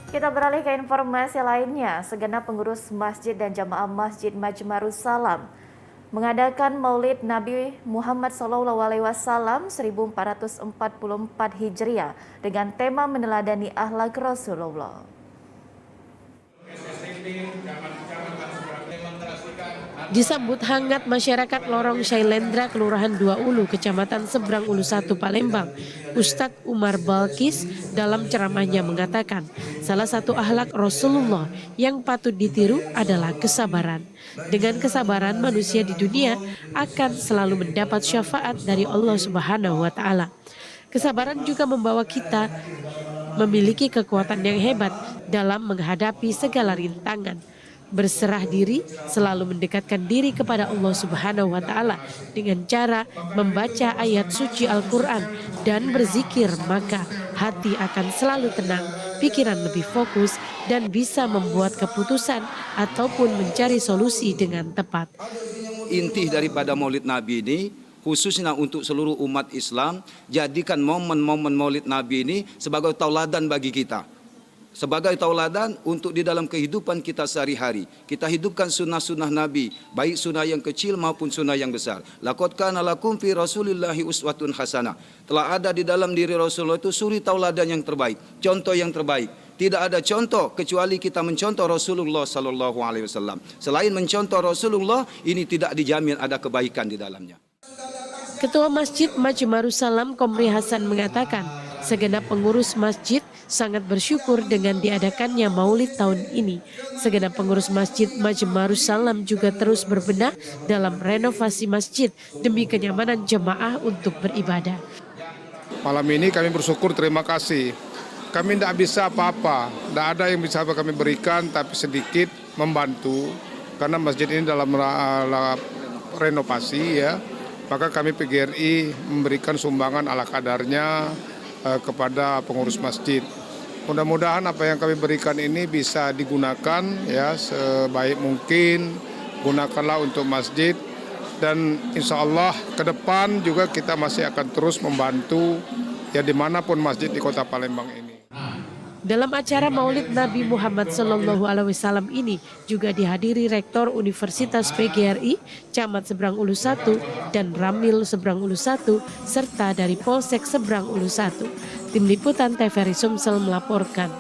Kita beralih ke informasi lainnya. Segenap pengurus masjid dan jamaah Masjid Majmarus Salam mengadakan Maulid Nabi Muhammad SAW 1444 Hijriah dengan tema meneladani akhlak Rasulullah. Disambut hangat masyarakat Lorong Syailendra, Kelurahan Dua Ulu, Kecamatan Seberang Ulu 1, Palembang. Ustadz Umar Balkis dalam ceramahnya mengatakan, salah satu akhlak Rasulullah yang patut ditiru adalah kesabaran. Dengan kesabaran, manusia di dunia akan selalu mendapat syafaat dari Allah Subhanahu wa Ta'ala. Kesabaran juga membawa kita memiliki kekuatan yang hebat dalam menghadapi segala rintangan. Berserah diri, selalu mendekatkan diri kepada Allah Subhanahu wa Ta'ala dengan cara membaca ayat suci Al-Quran dan berzikir, maka hati akan selalu tenang, pikiran lebih fokus, dan bisa membuat keputusan ataupun mencari solusi dengan tepat. Inti daripada Maulid Nabi ini, khususnya untuk seluruh umat Islam, jadikan momen-momen Maulid Nabi ini sebagai tauladan bagi kita. Sebagai tauladan untuk di dalam kehidupan kita sehari-hari. Kita hidupkan sunnah-sunnah Nabi, baik sunnah yang kecil maupun sunnah yang besar. Laqad kana lakum fi Rasulillahi uswatun hasanah. Telah ada di dalam diri Rasulullah itu suri tauladan yang terbaik, contoh yang terbaik. Tidak ada contoh kecuali kita mencontoh Rasulullah sallallahu alaihi wasallam. Selain mencontoh Rasulullah, ini tidak dijamin ada kebaikan di dalamnya. Ketua Masjid Majmarus Salam Komri Hasan mengatakan, segenap pengurus masjid sangat bersyukur dengan diadakannya Maulid tahun ini. Segenap pengurus Masjid Majmarus Salam juga terus berbenah dalam renovasi masjid demi kenyamanan jemaah untuk beribadah. Malam ini kami bersyukur, terima kasih. Kami tidak bisa apa-apa, tidak ada yang bisa kami berikan, tapi sedikit membantu. Karena masjid ini dalam renovasi ya, maka kami PGRI memberikan sumbangan ala kadarnya kepada pengurus masjid. Mudah-mudahan apa yang kami berikan ini bisa digunakan ya sebaik mungkin, gunakanlah untuk masjid, dan insya Allah ke depan juga kita masih akan terus membantu ya dimanapun masjid di kota Palembang ini. Dalam acara Maulid Nabi Muhammad SAW ini juga dihadiri Rektor Universitas PGRI, Camat Seberang Ulu 1 dan Ramil Seberang Ulu 1, serta dari Polsek Seberang Ulu 1. Tim Liputan TVRI Sumsel melaporkan.